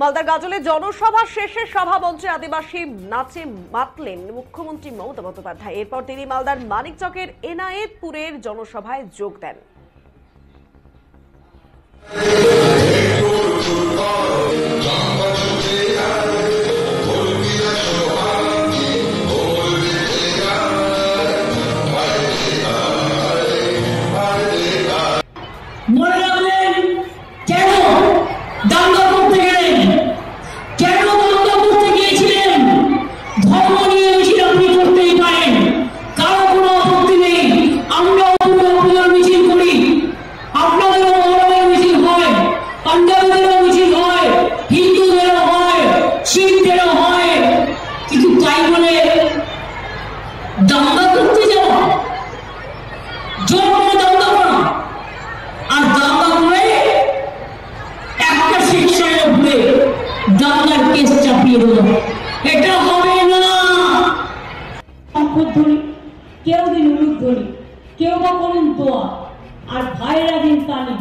মালদার গাজলে জনসভা শেষে সভামঞ্চে আদিবাসী নাচে মাতলেন মুখ্যমন্ত্রী মমতা বন্দ্যোপাধ্যায়। এরপর তিনি মালদার মানিকচকের এনায়েতপুরের জনসভায় যোগ দেন। কেউ দিন উলুধ্বনি, কেউ বা করেন দোয়া, আর ভাইরা দিন তালি।